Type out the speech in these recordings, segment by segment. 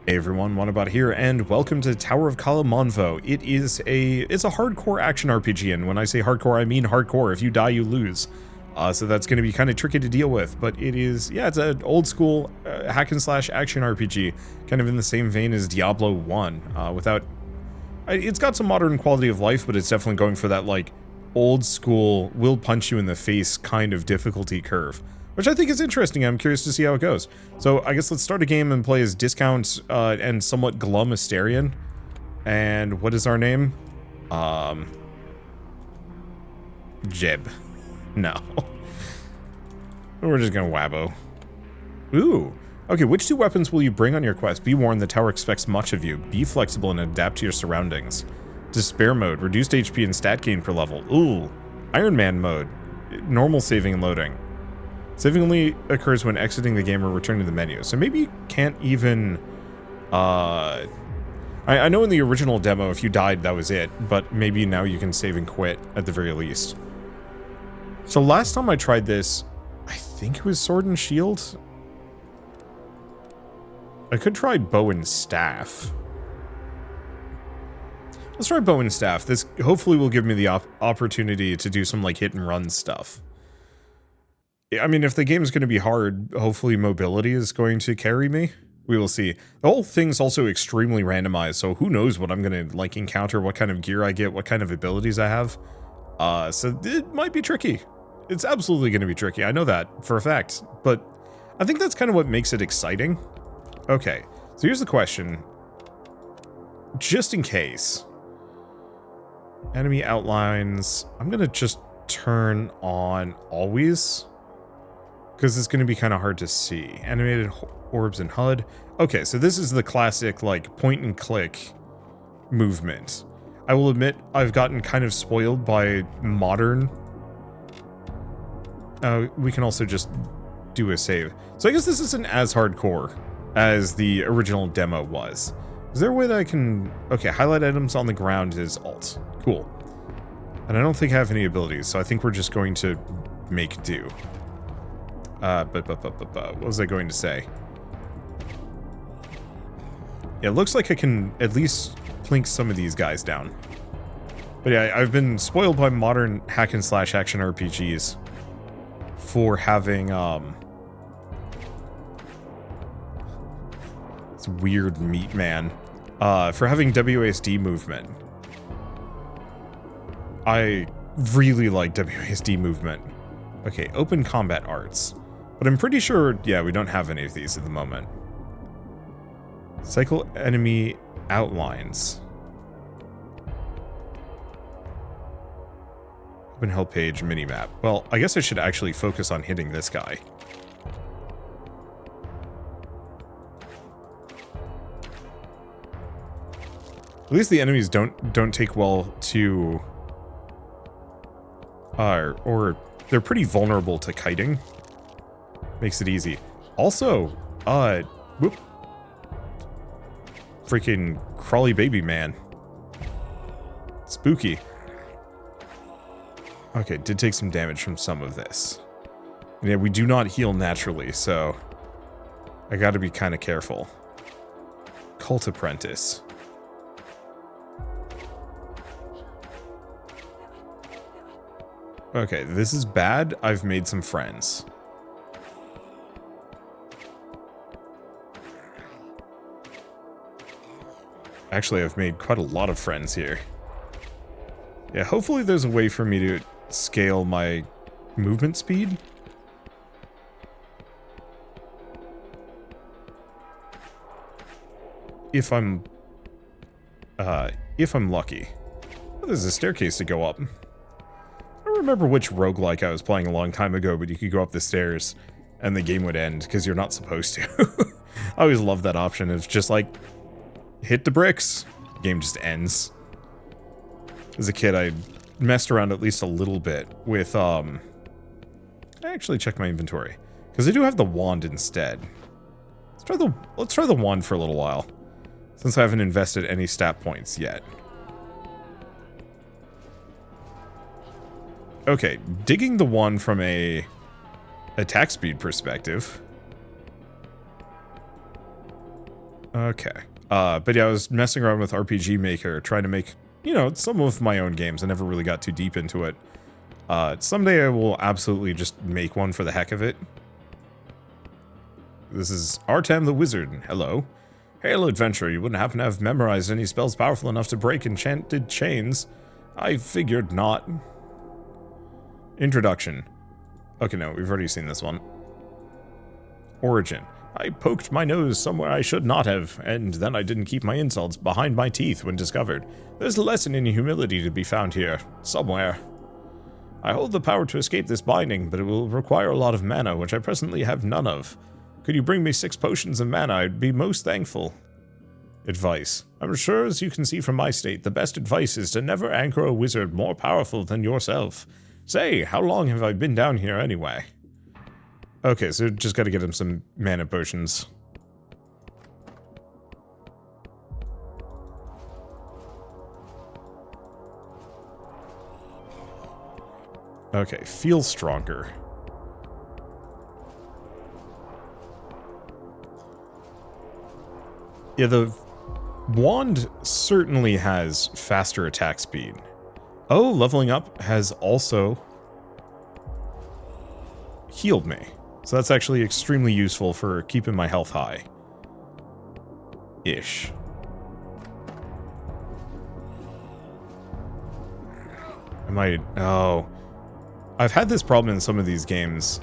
Hey everyone, Wanderbot here, and welcome to Tower of Kalemonvo. It's a hardcore action RPG, and when I say hardcore, I mean hardcore. If you die, you lose. So that's going to be kind of tricky to deal with, but it is, yeah, it's an old school hack and slash action RPG, kind of in the same vein as Diablo 1, it's got some modern quality of life, but it's definitely going for that, like, old school, will punch you in the face kind of difficulty curve. Which I think is interesting. I'm curious to see how it goes. So I guess let's start a game and play as Discount and somewhat glum Asterion. And what is our name? Jeb. No. We're just gonna wabbo. Ooh. Okay, which two weapons will you bring on your quest? Be warned, the tower expects much of you. Be flexible and adapt to your surroundings. Despair mode. Reduced HP and stat gain per level. Ooh. Iron Man mode. Normal saving and loading. Saving only occurs when exiting the game or returning to the menu. So maybe you can't even... I know in the original demo, if you died, that was it. But maybe now you can save and quit, at the very least. So last time I tried this, I think it was Sword and Shield? I could try Bow and Staff. Let's try Bow and Staff. This hopefully will give me the opportunity to do some, like, hit and run stuff. I mean, if the game's going to be hard, hopefully mobility is going to carry me. We will see. The whole thing's also extremely randomized, so who knows what I'm going to, like, encounter, what kind of gear I get, what kind of abilities I have. So it might be tricky. It's absolutely going to be tricky. I know that for a fact, but I think that's kind of what makes it exciting. Okay, so here's the question. Just in case. Enemy outlines. I'm going to just turn on always. Because it's going to be kind of hard to see. Animated orbs and HUD. Okay, so this is the classic, like, point and click movement. I will admit, I've gotten kind of spoiled by modern. We can also just do a save. So I guess this isn't as hardcore as the original demo was. Is there a way that I can... Okay, highlight items on the ground is Alt. Cool. And I don't think I have any abilities, so I think we're just going to make do. What was I going to say? Yeah, it looks like I can at least plink some of these guys down. But yeah, I've been spoiled by modern hack and slash action RPGs for having, it's weird meat man, for having WASD movement. I really like WASD movement. Okay, open combat arts. But I'm pretty sure, yeah, we don't have any of these at the moment. Cycle enemy outlines. Open help page minimap. Well, I guess I should actually focus on hitting this guy. At least the enemies don't take well to... or they're pretty vulnerable to kiting. Makes it easy. Also, whoop. Freaking crawly baby man. Spooky. Okay, did take some damage from some of this. And yeah, we do not heal naturally, so I gotta be kind of careful. Cult apprentice. Okay, this is bad. I've made some friends. Actually, I've made quite a lot of friends here. Yeah, hopefully there's a way for me to scale my movement speed. If I'm lucky. Oh, there's a staircase to go up. I don't remember which roguelike I was playing a long time ago, but you could go up the stairs and the game would end because you're not supposed to. I always loved that option. It's just like, hit the bricks. The game just ends. As a kid, I messed around at least a little bit with, I actually checked my inventory. Because I do have the wand instead. Let's try the wand for a little while. Since I haven't invested any stat points yet. Okay, digging the wand from a attack speed perspective. Okay. But yeah, I was messing around with RPG Maker, trying to make, you know, some of my own games. I never really got too deep into it. Someday I will absolutely just make one for the heck of it. This is Artem the Wizard. Hello. Hail, adventurer. You wouldn't happen to have memorized any spells powerful enough to break enchanted chains? I figured not. Introduction. Okay, no, we've already seen this one. Origin. I poked my nose somewhere I should not have, and then I didn't keep my insults behind my teeth when discovered. There's a lesson in humility to be found here, somewhere. I hold the power to escape this binding, but it will require a lot of mana, which I presently have none of. Could you bring me 6 potions of mana? I'd be most thankful. Advice. I'm sure, as you can see from my state, the best advice is to never anchor a wizard more powerful than yourself. Say, how long have I been down here anyway? Okay, so just gotta get him some mana potions. Okay, feel stronger. Yeah, the wand certainly has faster attack speed. Oh, leveling up has also healed me. So that's actually extremely useful for keeping my health high. Ish. Oh. I've had this problem in some of these games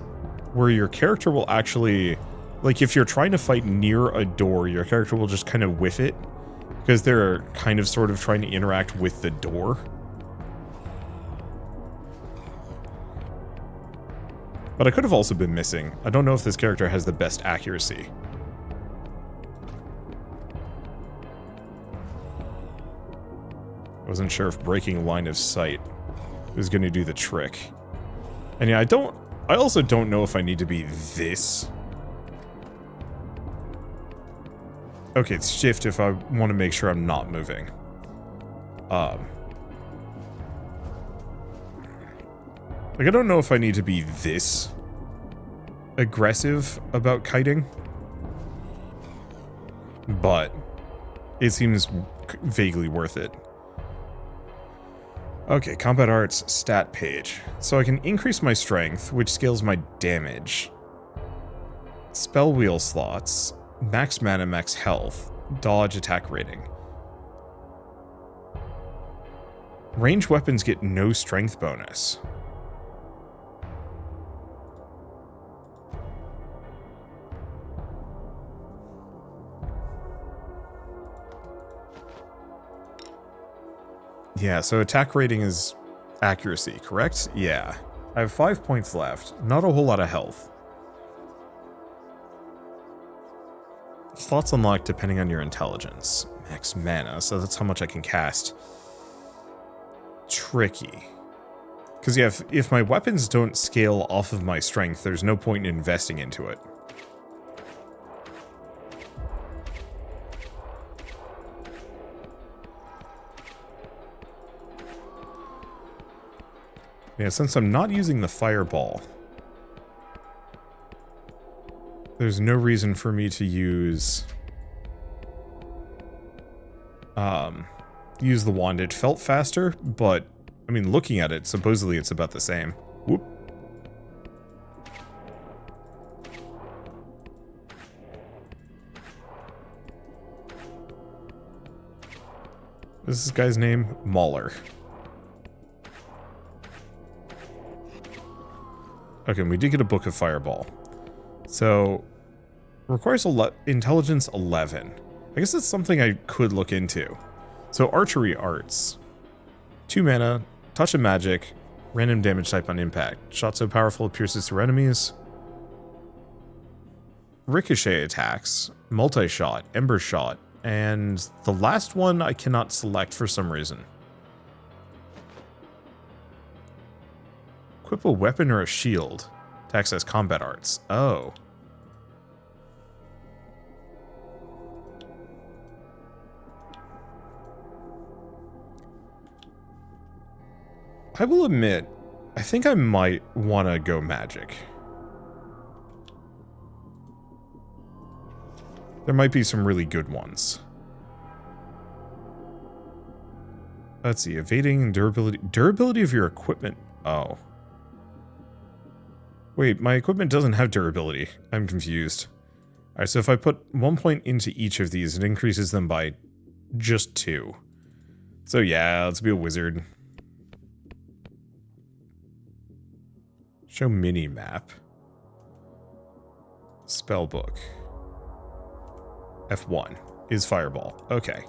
where your character will actually, like if you're trying to fight near a door, your character will just kind of whiff it because they're kind of sort of trying to interact with the door. But I could have also been missing. I don't know if this character has the best accuracy. I wasn't sure if breaking line of sight was going to do the trick. And yeah, I also don't know if I need to be this. Okay, it's shift if I want to make sure I'm not moving. Like, I don't know if I need to be this aggressive about kiting, but it seems vaguely worth it. Okay, combat arts stat page. So I can increase my strength, which scales my damage. Spell wheel slots, max mana, max health, dodge attack rating. Ranged weapons get no strength bonus. Yeah, so attack rating is accuracy, correct? Yeah. I have 5 points left. Not a whole lot of health. Slots unlocked depending on your intelligence. Max mana, so that's how much I can cast. Tricky. Because yeah, if my weapons don't scale off of my strength, there's no point in investing into it. Yeah, since I'm not using the fireball, there's no reason for me to use the wand. It felt faster, but I mean, looking at it, supposedly it's about the same. Whoop. This is this guy's name? Mauler. Okay, we did get a book of Fireball. So, requires intelligence 11. I guess that's something I could look into. So, archery arts. 2 mana, touch of magic, random damage type on impact. Shot so powerful it pierces through enemies. Ricochet attacks, multi-shot, ember shot, and the last one I cannot select for some reason. Equip a weapon or a shield to access combat arts. Oh. I will admit, I think I might want to go magic. There might be some really good ones. Let's see, evading and durability. Durability of your equipment. Oh. Wait, my equipment doesn't have durability. I'm confused. Alright, so if I put 1 point into each of these, it increases them by just 2. So yeah, let's be a wizard. Show mini-map. Spellbook. F1 is fireball. Okay.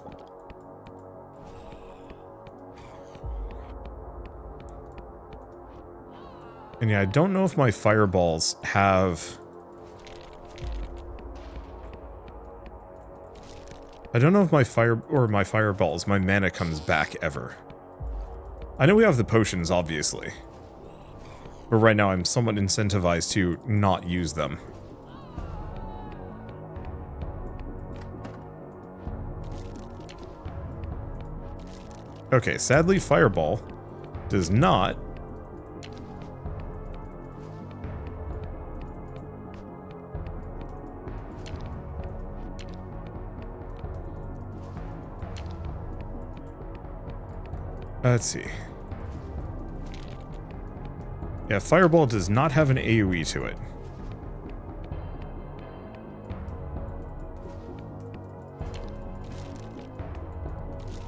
And yeah, I don't know if my fireballs have... I don't know if my fireballs, my mana comes back ever. I know we have the potions, obviously. But right now I'm somewhat incentivized to not use them. Okay, sadly, fireball does not... Let's see. Yeah, fireball does not have an AoE to it.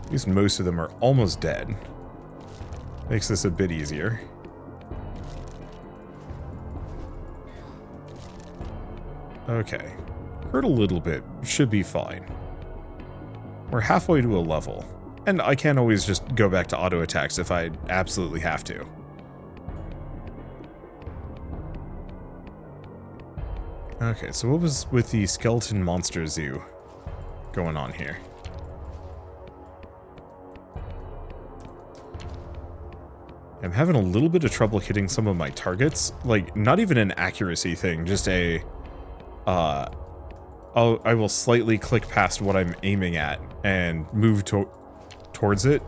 At least most of them are almost dead. Makes this a bit easier. Okay. Hurt a little bit. Should be fine. We're halfway to a level. And I can always just go back to auto attacks if I absolutely have to. Okay, so what was with the skeleton monster zoo going on here? I'm having a little bit of trouble hitting some of my targets. Like, not even an accuracy thing, just a... I will slightly click past what I'm aiming at and move towards it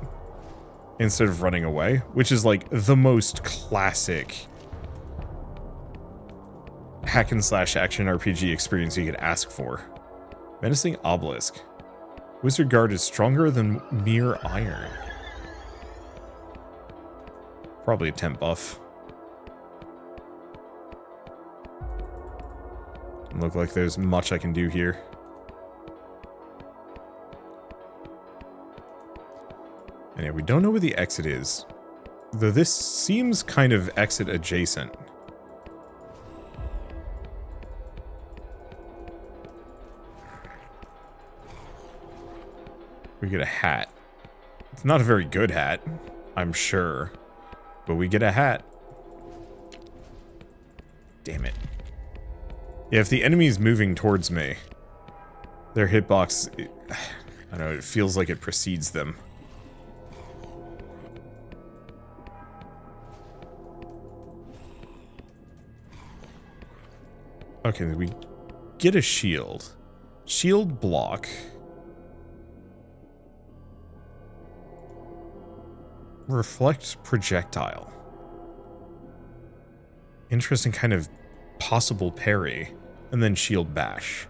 instead of running away, which is like the most classic hack and slash action RPG experience you could ask for. Menacing obelisk. Wizard guard is stronger than mere iron. Probably a temp buff. Doesn't look like there's much I can do here. And yeah, we don't know where the exit is. Though this seems kind of exit adjacent. We get a hat. It's not a very good hat, I'm sure. But we get a hat. Damn it. Yeah, if the enemy's moving towards me, their hitbox, I don't know, it feels like it precedes them. Okay, we get a shield. Shield block. Reflect projectile. Interesting kind of possible parry. And then shield bash.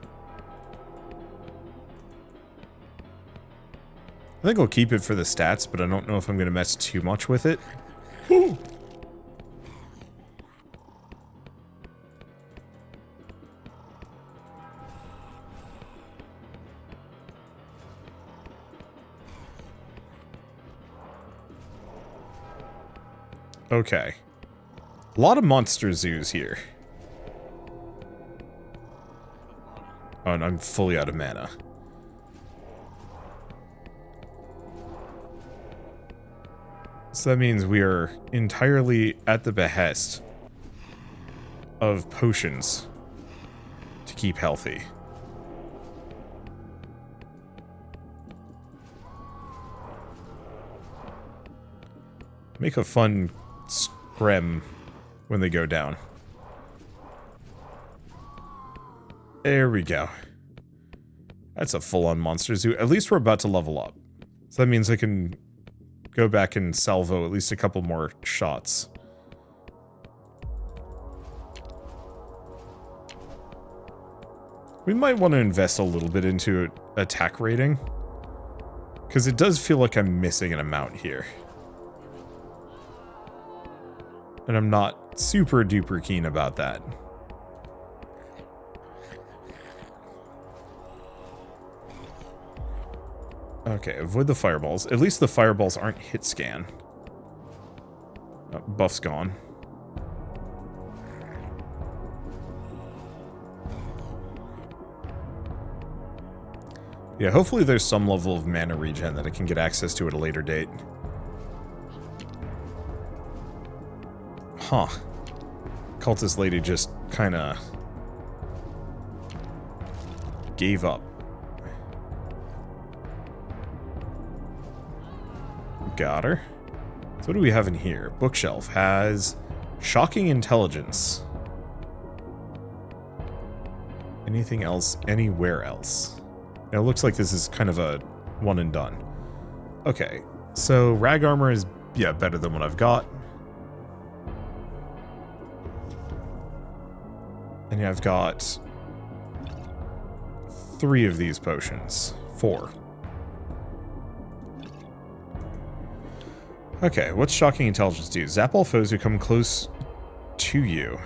I think I'll keep it for the stats, but I don't know if I'm going to mess too much with it. Woo! Okay. A lot of monster zoos here. Oh, and I'm fully out of mana. So that means we are entirely at the behest of potions to keep healthy. Make a fun scrim when they go down. There we go. That's a full-on monster zoo. At least we're about to level up. So that means I can go back and salvo at least a couple more shots. We might want to invest a little bit into attack rating. Because it does feel like I'm missing an amount here. And I'm not super duper keen about that. Okay, avoid the fireballs. At least the fireballs aren't hit scan. Oh, buff's gone. Yeah, hopefully there's some level of mana regen that I can get access to at a later date. Huh. Cultist lady just kinda gave up. Got her. So what do we have in here? Bookshelf has shocking intelligence. Anything else anywhere else? Now, it looks like this is kind of a one and done. Okay, so rag armor is, yeah, better than what I've got. And yeah, I've got 3 of these potions. 4. Okay, what's shocking intelligence do? Zap all foes who come close to you.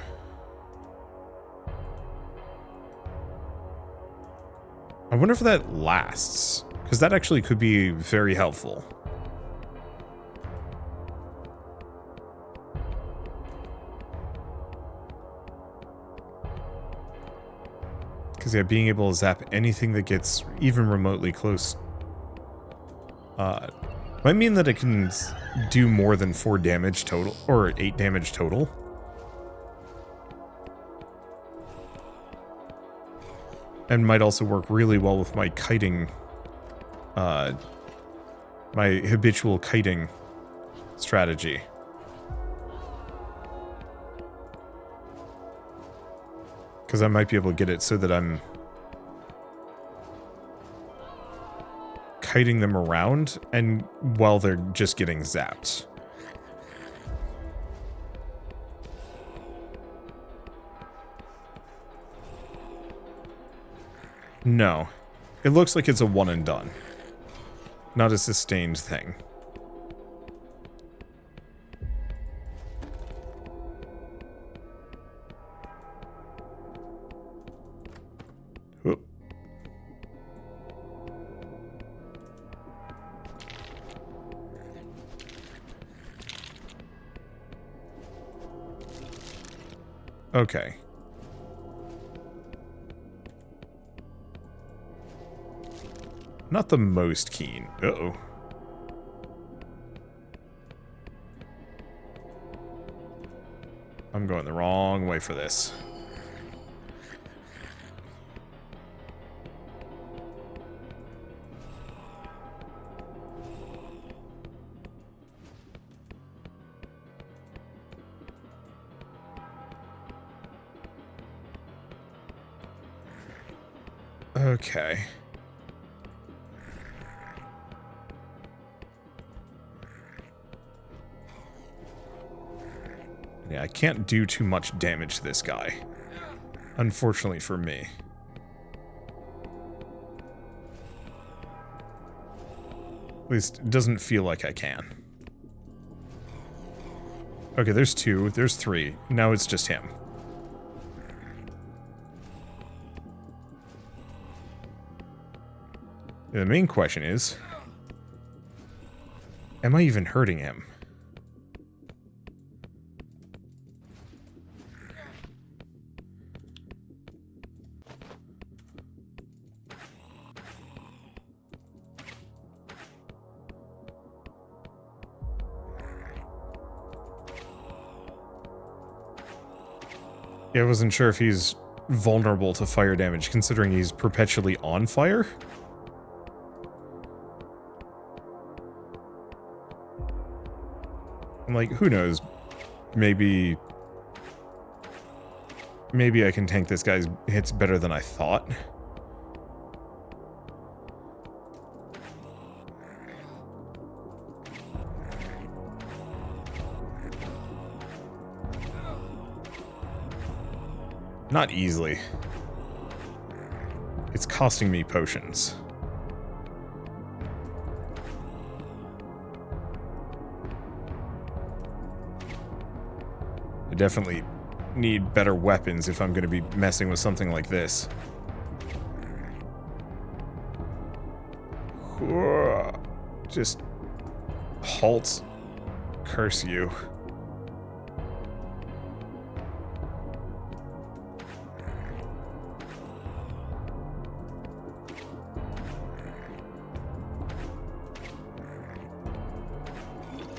I wonder if that lasts, because that actually could be very helpful. Because yeah, being able to zap anything that gets even remotely close might mean that it can do more than 4 damage total, or 8 damage total. And might also work really well with my kiting, my habitual kiting strategy. Because I might be able to get it so that I'm kiting them around, and while they're just getting zapped. No. It looks like it's a one and done. Not a sustained thing. Whoop. Okay. Not the most keen. Uh-oh. I'm going the wrong way for this. Okay. Yeah, I can't do too much damage to this guy. Unfortunately for me. At least, it doesn't feel like I can. Okay, there's 2. There's 3. Now it's just him. The main question is, am I even hurting him? Yeah, I wasn't sure if he's vulnerable to fire damage, considering he's perpetually on fire. I'm like, who knows? Maybe I can tank this guy's hits better than I thought. Not easily. costing me potions. I definitely need better weapons if I'm going to be messing with something like this. Just halt. Curse you.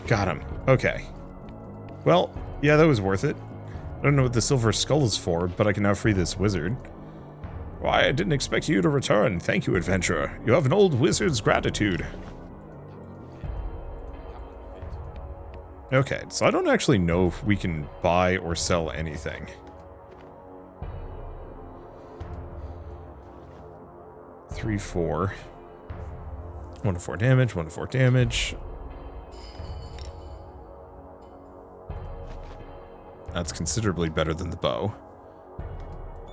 Got him. Okay. Well, yeah, that was worth it. I don't know what the silver skull is for, but I can now free this wizard. Why, I didn't expect you to return. Thank you, adventurer. You have an old wizard's gratitude. Okay, so I don't actually know if we can buy or sell anything. Three, 4. 1 to 4 damage, 1 to 4 damage. That's considerably better than the bow.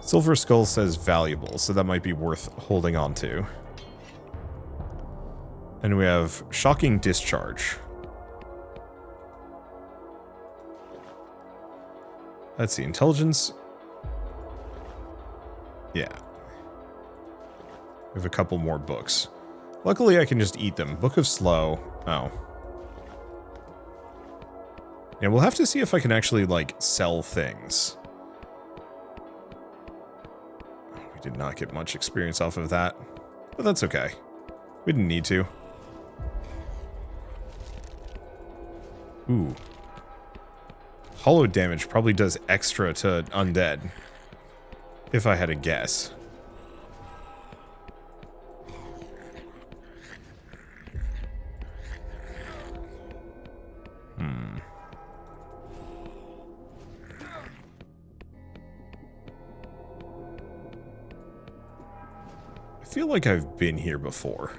Silver Skull says valuable, so that might be worth holding on to. And we have Shocking Discharge. Let's see, intelligence. Yeah. We have a couple more books. Luckily, I can just eat them. Book of Slow. Oh. Yeah, we'll have to see if I can actually, like, sell things. We did not get much experience off of that. But that's okay. We didn't need to. Ooh. Hollow damage probably does extra to undead. If I had a guess. I feel like I've been here before.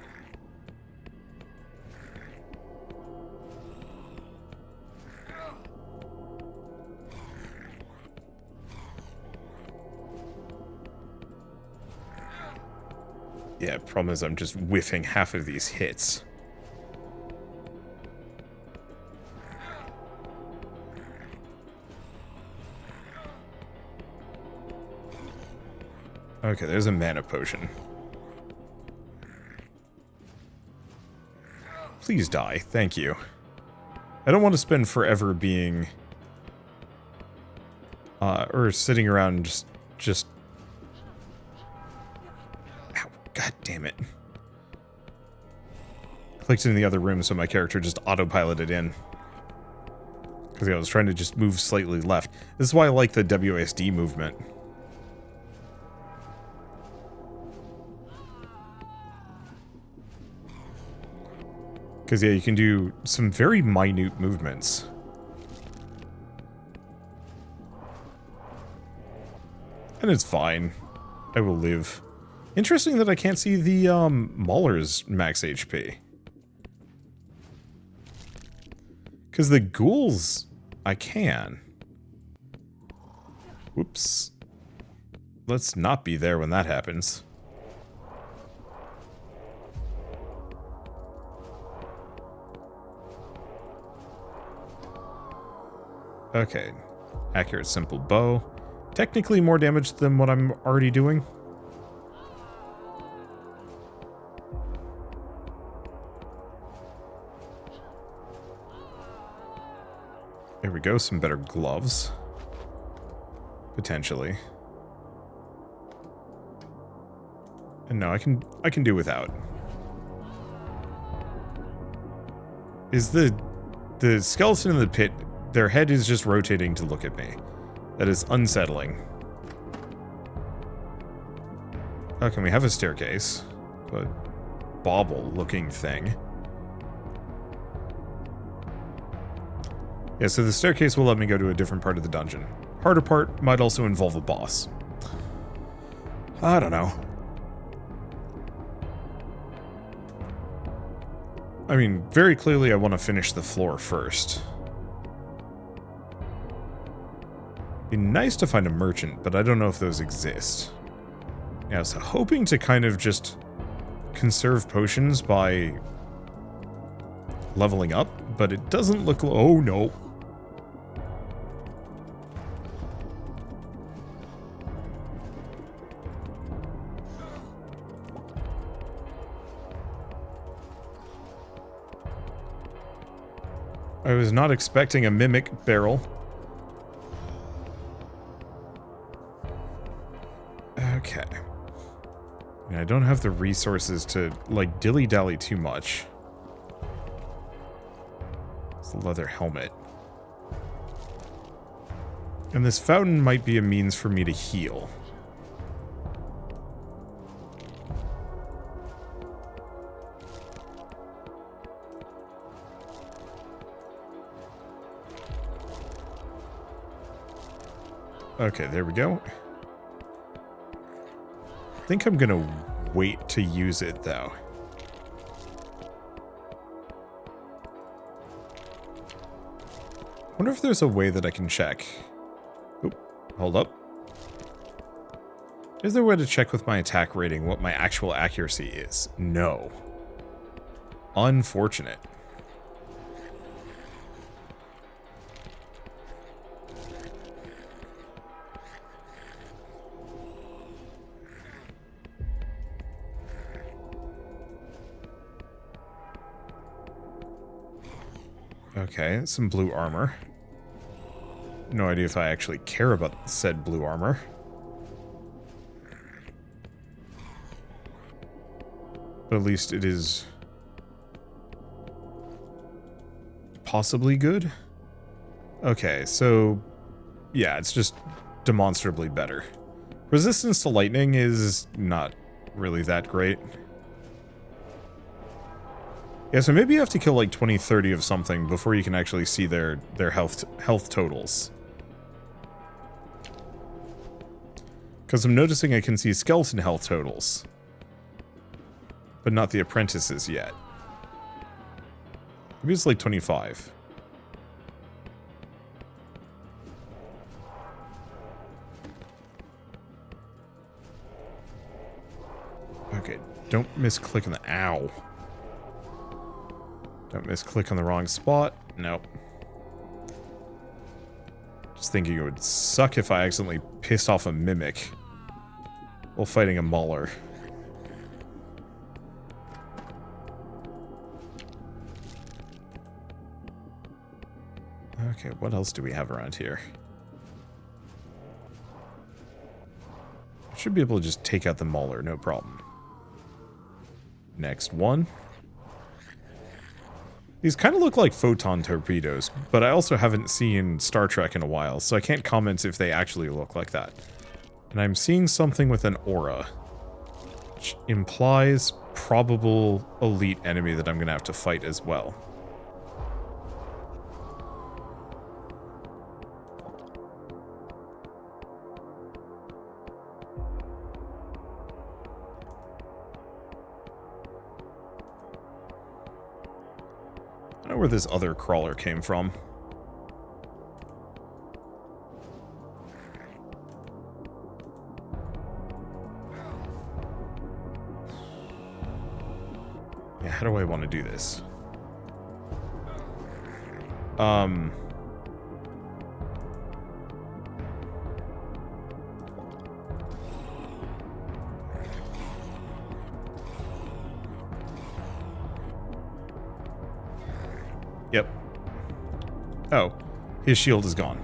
Yeah, problem is I'm just whiffing half of these hits. Okay, there's a mana potion. Please die, thank you. I don't want to spend forever being... or sitting around just... Ow, god damn it. Clicked in the other room so my character just autopiloted in. Because I was trying to just move slightly left. This is why I like the WSD movement. Because, yeah, you can do some very minute movements. And it's fine. I will live. Interesting that I can't see the, Mauler's max HP. Because the ghouls, I can. Whoops. Let's not be there when that happens. Okay. Accurate simple bow. Technically more damage than what I'm already doing. There we go, some better gloves. Potentially. And no, I can do without. Is the skeleton in the pit, their head is just rotating to look at me. That is unsettling. Oh, can we have a staircase? A bauble-looking thing. Yeah, so the staircase will let me go to a different part of the dungeon. Harder part might also involve a boss. I don't know. I mean, very clearly I want to finish the floor first. Be nice to find a merchant, but I don't know if those exist. Yeah, so hoping to kind of just conserve potions by leveling up, but it doesn't look... Oh, no. I was not expecting a mimic barrel. Okay. I don't have the resources to, like, dilly-dally too much. It's a leather helmet. And this fountain might be a means for me to heal. Okay, there we go. I think I'm gonna wait to use it, though. Wonder if there's a way that I can check. Oop, hold up. Is there a way to check with my attack rating what my actual accuracy is? No. Unfortunate. Okay, some blue armor. No idea if I actually care about said blue armor. But at least it is possibly good. Okay, so yeah, it's just demonstrably better. Resistance to lightning is not really that great. Yeah, so maybe you have to kill like 20, 30 of something before you can actually see their health totals. Because I'm noticing I can see skeleton health totals. But not the apprentices yet. Maybe it's like 25. Okay, don't misclick on the... Ow. Don't misclick on the wrong spot. Nope. Just thinking it would suck if I accidentally pissed off a mimic while fighting a mauler. Okay, what else do we have around here? I should be able to just take out the mauler, no problem. Next one. These kind of look like photon torpedoes, but I also haven't seen Star Trek in a while, so I can't comment if they actually look like that. And I'm seeing something with an aura, which implies probable elite enemy that I'm going to have to fight as well. I don't know where this other crawler came from. Yeah, how do I want to do this? Yep. Oh, his shield is gone.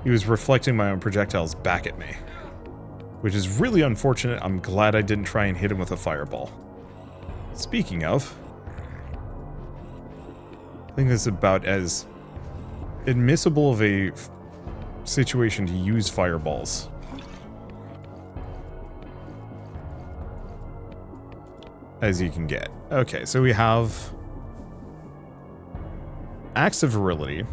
He was reflecting my own projectiles back at me, which is really unfortunate. I'm glad I didn't try and hit him with a fireball. Speaking of, I think this is about as admissible of a situation to use fireballs. As you can get. Okay, so we have Axe of Virility.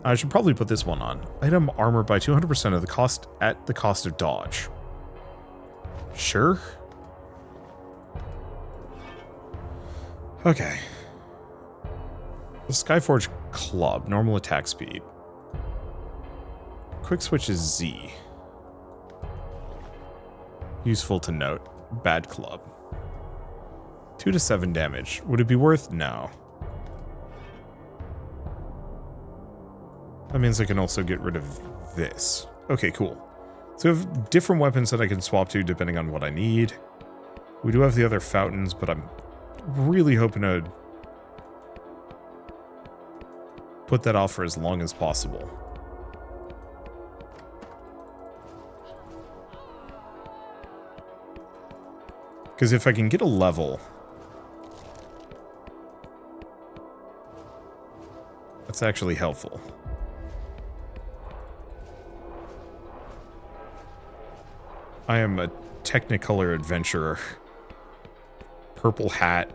I should probably put this one on. Item armor by 200% of the cost at the cost of dodge. Sure. Okay. The Skyforge Club, normal attack speed. quick switch is Z. Useful to note. Bad club. 2 to 7 damage. Would it be worth? No. That means I can also get rid of this. Okay, cool. So I have different weapons that I can swap to depending on what I need. We do have the other fountains, but I'm really hoping to put that off for as long as possible. Because if I can get a level, that's actually helpful. I am a Technicolor adventurer. Purple hat.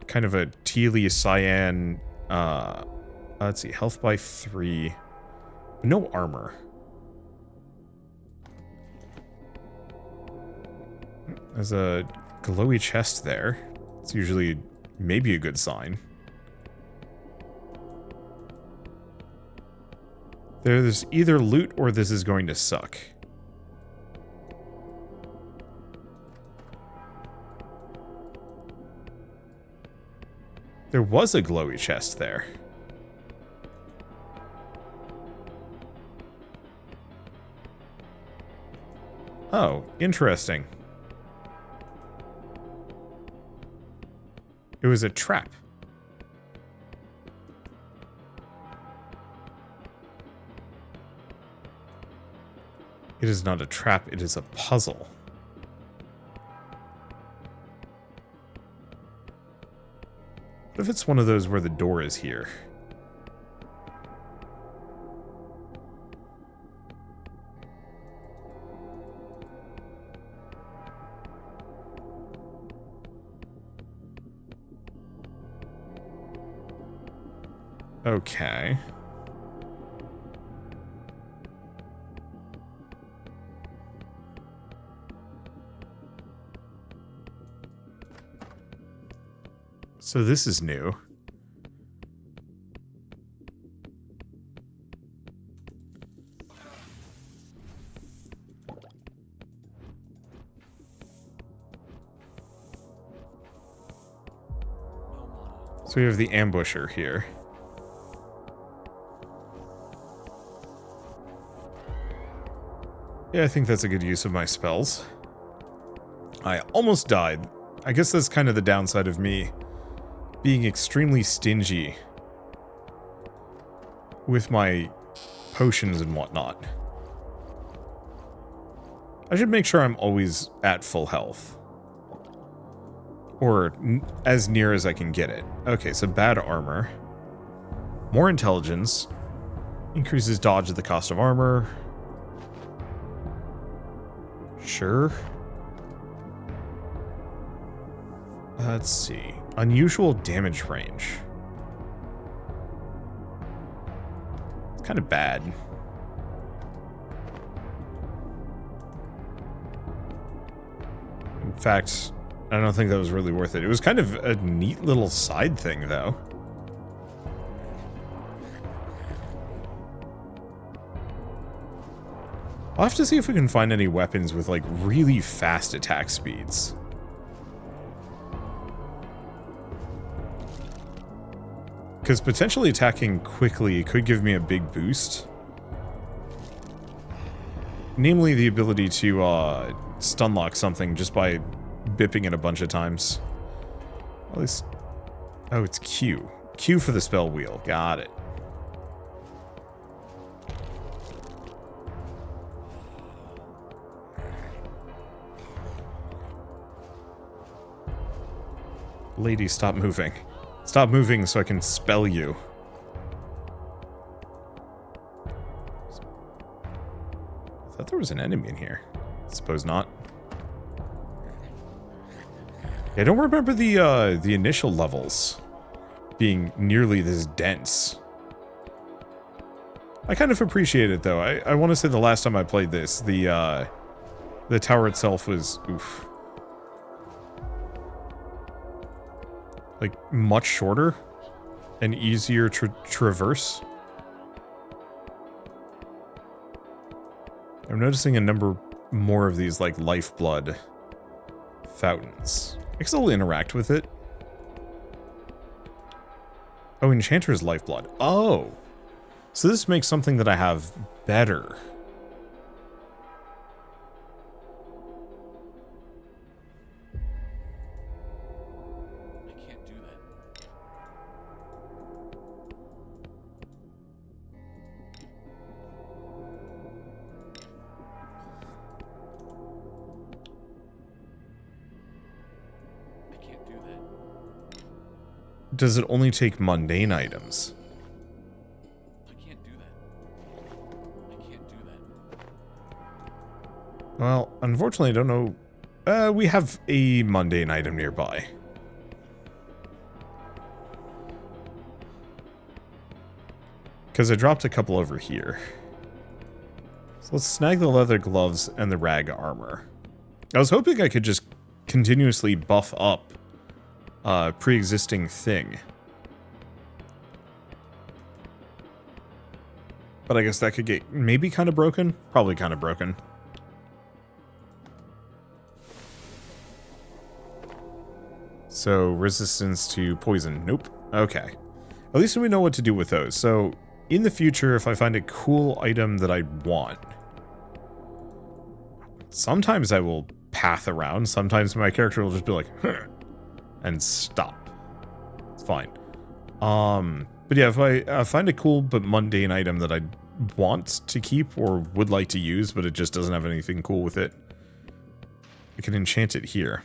Kind of a tealy cyan. Let's see, health by 3. No armor. There's a glowy chest there. It's usually maybe a good sign. There's either loot or this is going to suck. There was a glowy chest there. Oh, interesting. It was a trap. It is not a trap, it is a puzzle. What if it's one of those where the door is here? Okay. So this is new. So we have the ambusher here. Yeah, I think that's a good use of my spells. I almost died. I guess that's kind of the downside of me being extremely stingy with my potions and whatnot. I should make sure I'm always at full health. Or as near as I can get it. Okay, so bad armor. More intelligence. Increases dodge at the cost of armor. Sure. Let's see. Unusual damage range. It's kind of bad. In fact, I don't think that was really worth it. It was kind of a neat little side thing, though. I'll have to see if we can find any weapons with, like, really fast attack speeds. Because potentially attacking quickly could give me a big boost. Namely, the ability to stun lock something just by bipping it a bunch of times. At least... Oh, it's Q. Q for the spell wheel. Got it. Lady, stop moving. Stop moving so I can spell you. I thought there was an enemy in here. Suppose not. Yeah, I don't remember the initial levels being nearly this dense. I kind of appreciate it though. I want to say the last time I played this, the tower itself was oof. Like much shorter and easier to traverse. I'm noticing a number more of these, like, lifeblood fountains. I can still interact with it. Oh, Enchanter's lifeblood. Oh! So this makes something that I have better. I can't do that. I can't do that. Does it only take mundane items? I can't do that. I can't do that. Well, unfortunately, I don't know. We have a mundane item nearby. Because I dropped a couple over here. So let's snag the leather gloves and the rag armor. I was hoping I could just continuously buff up a pre-existing thing. But I guess that could get maybe kind of broken? Probably kind of broken. So, resistance to poison. Nope. Okay. At least we know what to do with those. So, in the future, if I find a cool item that I want, sometimes I will path around. Sometimes my character will just be like, huh, and stop. It's fine. But yeah, if I find a cool but mundane item that I want to keep or would like to use, but it just doesn't have anything cool with it, I can enchant it here.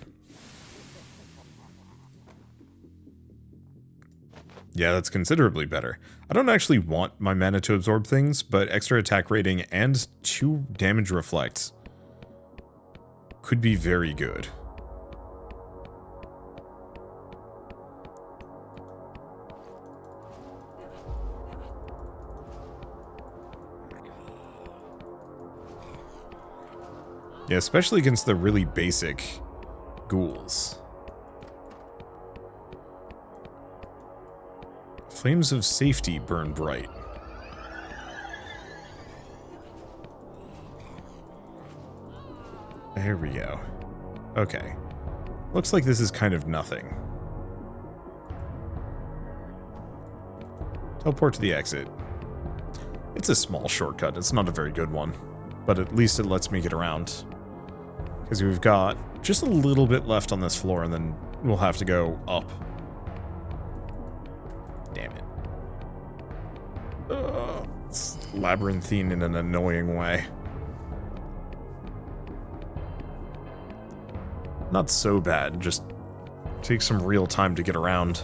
Yeah, that's considerably better. I don't actually want my mana to absorb things, but extra attack rating and 2 damage reflect could be very good. Yeah, especially against the really basic ghouls. Flames of safety burn bright. There we go. Okay. Looks like this is kind of nothing. Teleport to the exit. It's a small shortcut. It's not a very good one. But at least it lets me get around. Because we've got just a little bit left on this floor, and then we'll have to go up. Damn it. It's labyrinthine in an annoying way. Not so bad, just takes some real time to get around.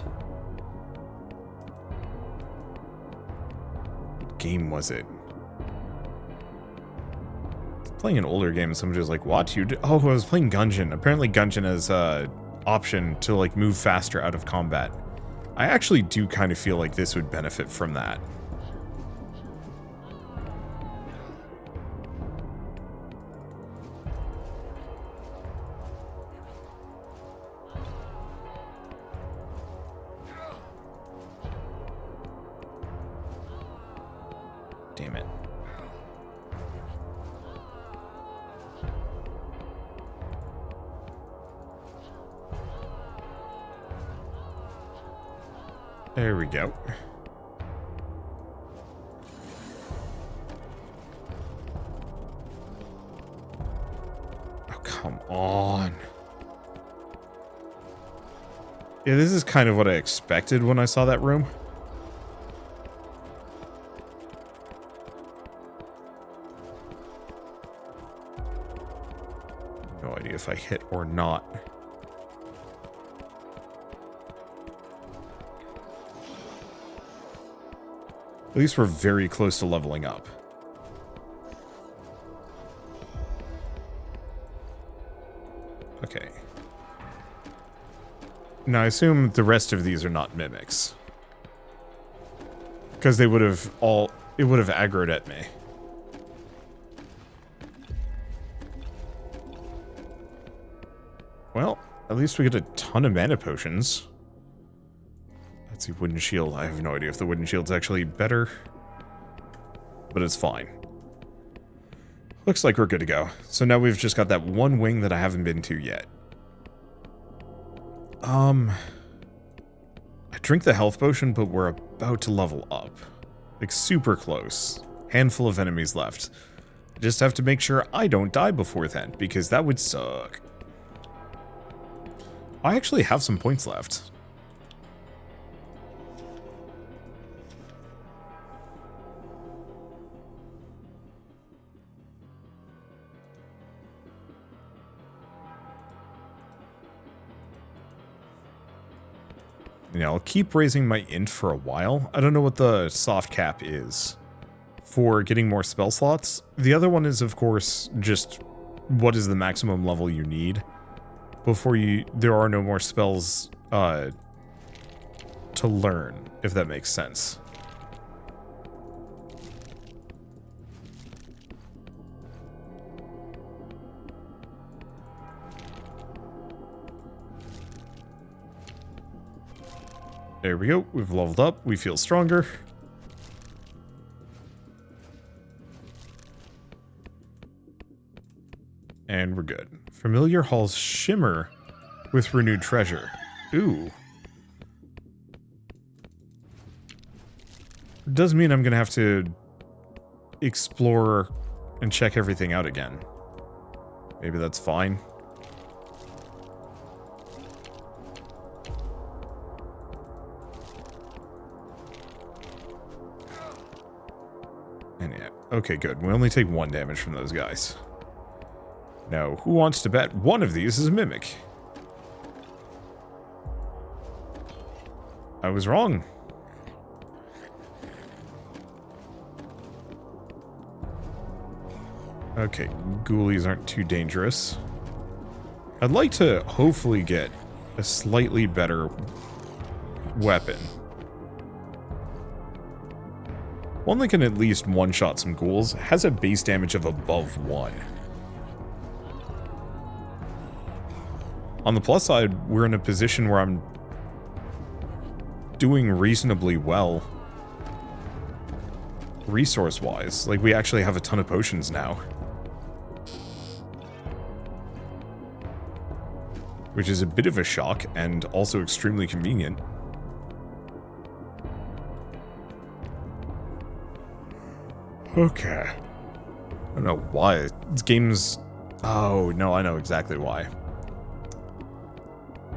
What game was it? Playing an older game, somebody was like, what? Oh, I was playing Gungeon. Apparently Gungeon has an option to like move faster out of combat. I actually do kind of feel like this would benefit from that. Damn it. There we go. Oh, come on. Yeah, this is kind of what I expected when I saw that room. No idea if I hit or not. At least we're very close to leveling up. Okay. Now I assume the rest of these are not mimics. Because they would have all... it would have aggroed at me. Well, at least we get a ton of mana potions. Let's see, wooden shield. I have no idea if the wooden shield's actually better, but it's fine. Looks like we're good to go. So now we've just got that one wing that I haven't been to yet. I drink the health potion, but we're about to level up. Like, super close. Handful of enemies left. I just have to make sure I don't die before then, because that would suck. I actually have some points left. Yeah, I'll keep raising my int for a while. I don't know what the soft cap is for getting more spell slots. The other one is, of course, just what is the maximum level you need before there are no more spells to learn, if that makes sense. There we go. We've leveled up. We feel stronger. And we're good. Familiar halls shimmer with renewed treasure. Ooh. Does mean I'm going to have to explore and check everything out again. Maybe that's fine. And yeah, okay, good. We only take 1 damage from those guys. Now, who wants to bet one of these is a mimic? I was wrong. Okay, ghoulies aren't too dangerous. I'd like to hopefully get a slightly better weapon. One that can at least one-shot some ghouls has a base damage of above 1. On the plus side, we're in a position where I'm doing reasonably well resource-wise. Like, we actually have a ton of potions now. Which is a bit of a shock, and also extremely convenient. Okay. I don't know why. This game's... Oh, no, I know exactly why.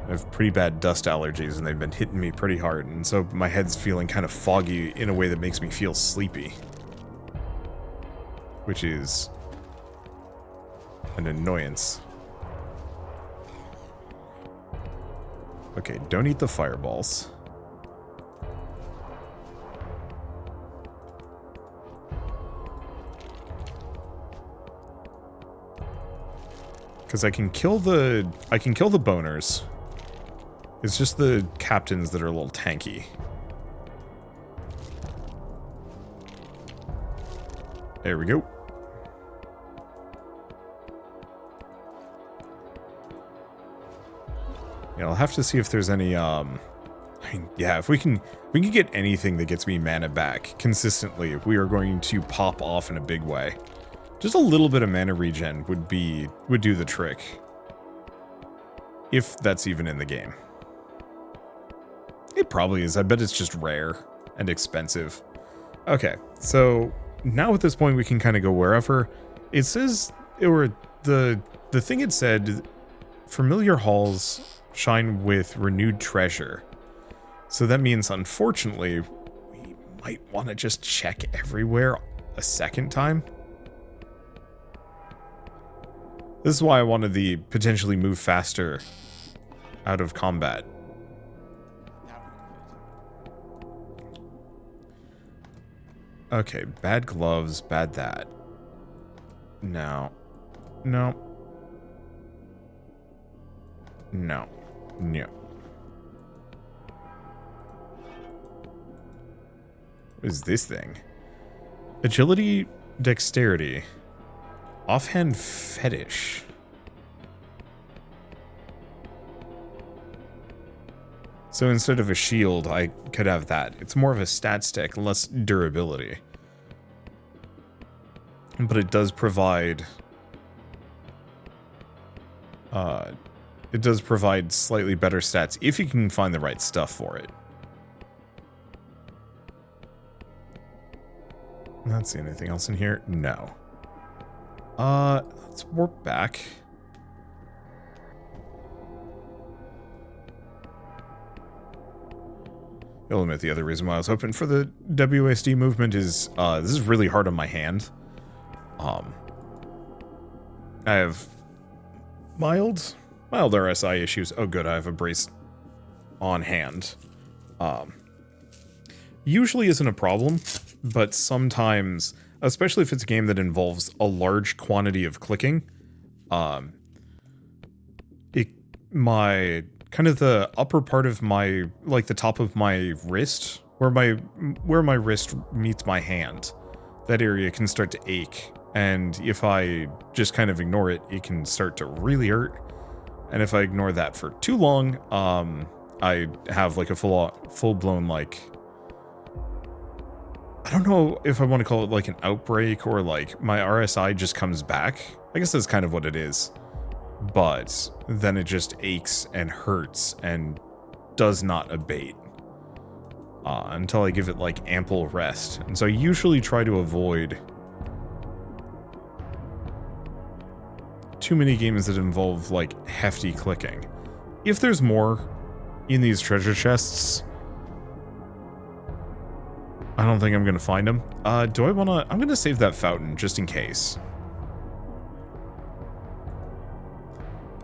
I have pretty bad dust allergies, and they've been hitting me pretty hard, and so my head's feeling kind of foggy in a way that makes me feel sleepy. Which is... an annoyance. Okay, don't eat the fireballs. Because I can kill the boners. It's just the captains that are a little tanky. There we go. Yeah, I'll have to see if there's any, I mean, yeah, if we can get anything that gets me mana back consistently, we are going to pop off in a big way. Just a little bit of mana regen would do the trick. If that's even in the game. It probably is. I bet it's just rare and expensive. Okay, so now at this point we can kind of go wherever. It says, or the thing it said, familiar halls shine with renewed treasure. So that means, unfortunately, we might want to just check everywhere a second time. This is why I wanted the potentially move faster out of combat. Okay, bad gloves, bad that. No. No. No. No. What is this thing? Agility, dexterity. Offhand fetish. So instead of a shield, I could have that. It's more of a stat stick, less durability. But it does provide... it does provide slightly better stats if you can find the right stuff for it. Not see anything else in here? No. Let's warp back. You'll admit the other reason why I was hoping for the WASD movement is, this is really hard on my hand. I have mild RSI issues. Oh good, I have a brace on hand. Usually isn't a problem, but sometimes, especially if it's a game that involves a large quantity of clicking, my kind of the upper part of my, like the top of my wrist, where my wrist meets my hand, that area can start to ache, and if I just kind of ignore it, it can start to really hurt. And if I ignore that for too long, I have like a full-blown, like, I don't know if I want to call it like an outbreak or like my RSI just comes back. I guess that's kind of what it is. But then it just aches and hurts and does not abate until I give it like ample rest. And so I usually try to avoid too many games that involve like hefty clicking. If there's more in these treasure chests, I don't think I'm gonna find them. Do I wanna... I'm gonna save that fountain just in case.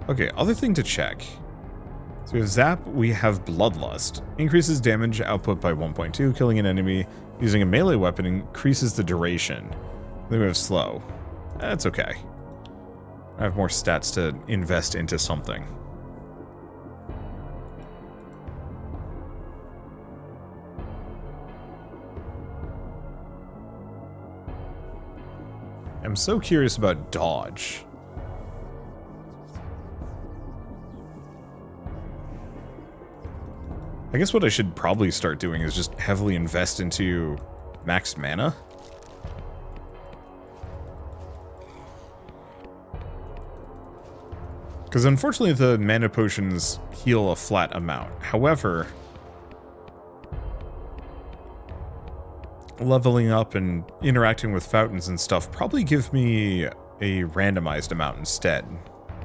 Okay, other thing to check. So we have Zap, we have Bloodlust. Increases damage output by 1.2, killing an enemy using a melee weapon increases the duration. Then we have Slow. That's okay. I have more stats to invest into something. I'm so curious about dodge. I guess what I should probably start doing is just heavily invest into max mana. Because unfortunately the mana potions heal a flat amount. However, leveling up and interacting with fountains and stuff probably give me a randomized amount instead.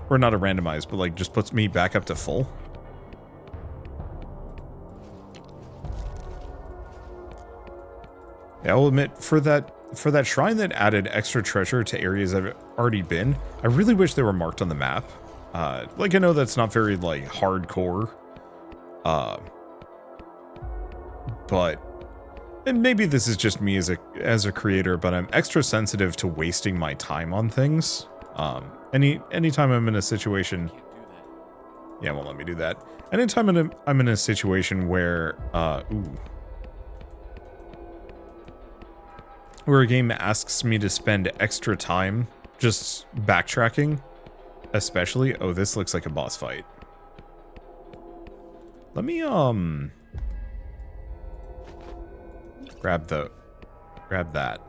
Or not a randomized, but like just puts me back up to full. Yeah, I'll admit, for that shrine that added extra treasure to areas I've already been, I really wish they were marked on the map. Like, I know that's not very, like, hardcore. But... And maybe this is just me as a creator, but I'm extra sensitive to wasting my time on things. Anytime I'm in a situation... Yeah, it won't let me do that. Anytime I'm in a situation where... where a game asks me to spend extra time just backtracking, especially... Oh, this looks like a boss fight. Let me, grab that.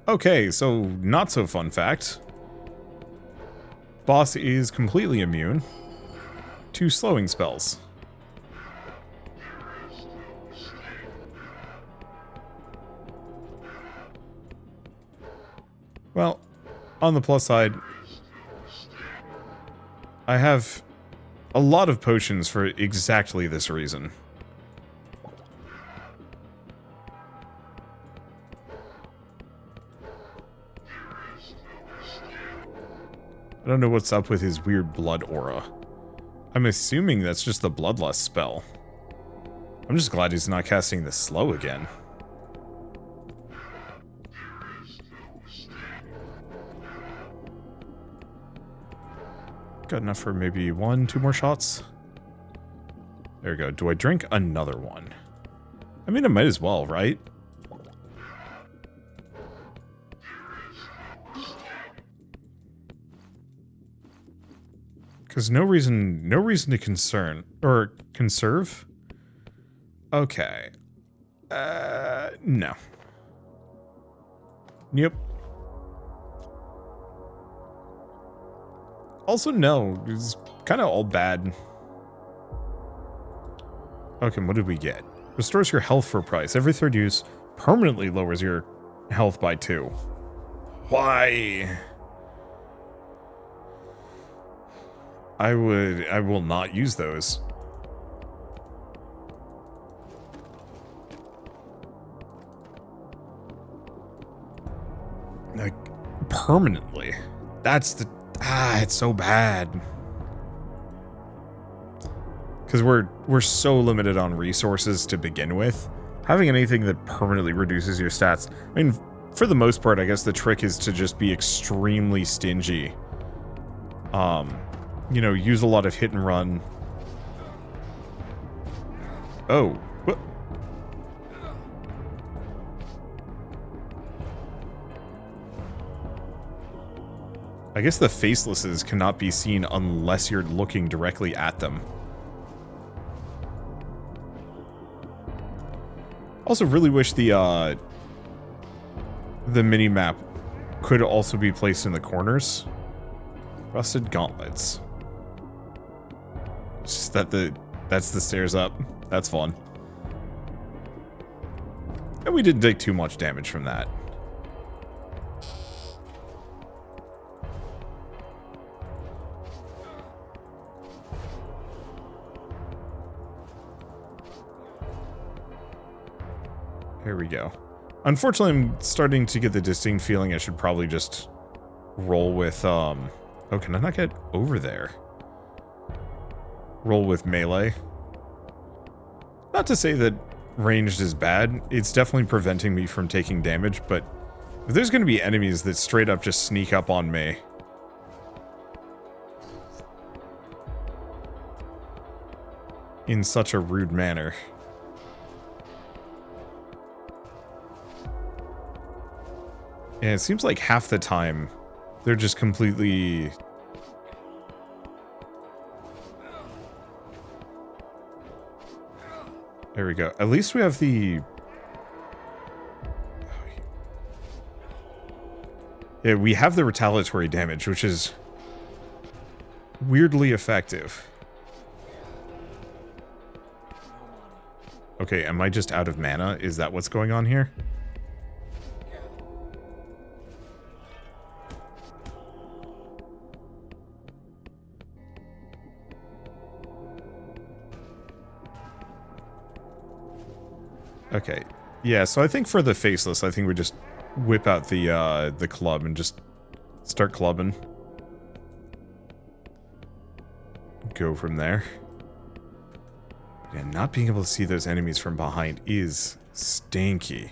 Okay, so not so fun fact. Boss is completely immune to slowing spells. Well, on the plus side, I have a lot of potions for exactly this reason. I don't know what's up with his weird blood aura. I'm assuming that's just the Bloodlust spell. I'm just glad he's not casting the slow again. Got enough for maybe 1, 2 more shots. There we go. Do I drink another one? I mean, I might as well, right? Because no reason to conserve. Okay. No. Yep. Also, no. It's kind of all bad. Okay, what did we get? Restores your health for a price. Every third use permanently lowers your health by 2. Why? I will not use those. Like, permanently. That's the... it's so bad. Because we're so limited on resources to begin with. Having anything that permanently reduces your stats... I mean, for the most part, I guess the trick is to just be extremely stingy. You know, use a lot of hit and run. Oh. What? I guess the facelesses cannot be seen unless you're looking directly at them. Also really wish the mini-map could also be placed in the corners. Rusted gauntlets. It's just that that's the stairs up. That's fun. And we didn't take too much damage from that. Here we go. Unfortunately, I'm starting to get the distinct feeling I should probably just roll with, oh, can I not get over there? Roll with melee. Not to say that ranged is bad. It's definitely preventing me from taking damage, but if there's going to be enemies that straight up just sneak up on me... in such a rude manner... And it seems like half the time, they're just completely... There we go. At least we have the... Yeah, we have the retaliatory damage, which is weirdly effective. Okay, am I just out of mana? Is that what's going on here? Okay, yeah, so I think for the faceless, I think we just whip out the club and just start clubbing. Go from there. Yeah, not being able to see those enemies from behind is stinky.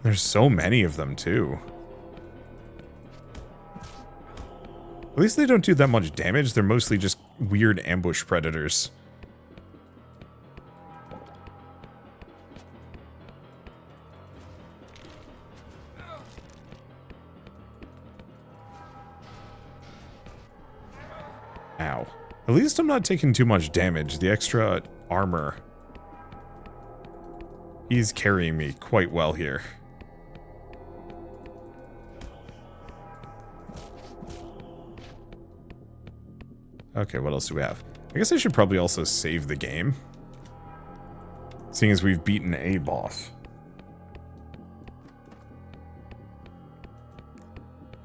There's so many of them, too. At least they don't do that much damage. They're mostly just weird ambush predators. Ow. At least I'm not taking too much damage. The extra armor is carrying me quite well here. Okay, what else do we have? I guess I should probably also save the game, seeing as we've beaten a boss.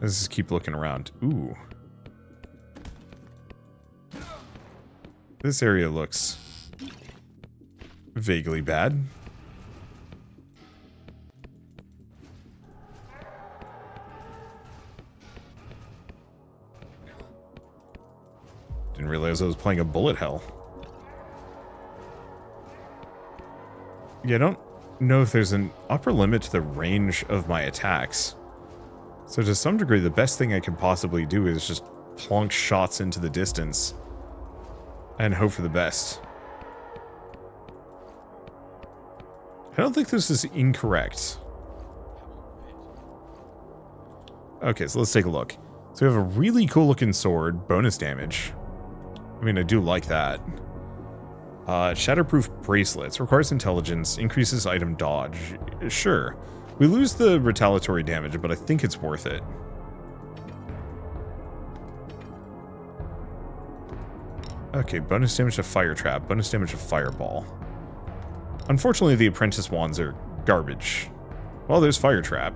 Let's just keep looking around. Ooh. This area looks vaguely bad. Didn't realize I was playing a bullet hell. Yeah, know if there's an upper limit to the range of my attacks. So to some degree, the best thing I can possibly do is just plonk shots into the distance and hope for the best. I don't think this is incorrect. Okay, so let's take a look. So we have a really cool looking sword, bonus damage. I mean, I do like that. Shatterproof bracelets, requires intelligence, increases item dodge. Sure. We lose the retaliatory damage, but I think it's worth it. Okay, bonus damage to fire trap, bonus damage to fireball. Unfortunately, the apprentice wands are garbage. Well, there's fire trap.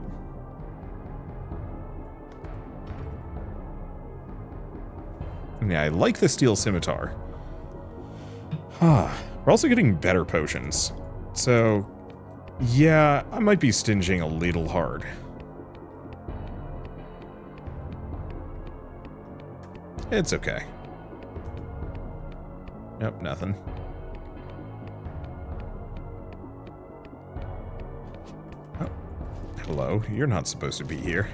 Yeah, I like the steel scimitar. We're also getting better potions. So, yeah, I might be stinging a little hard. It's okay. Nope, nothing. Oh, hello, you're not supposed to be here.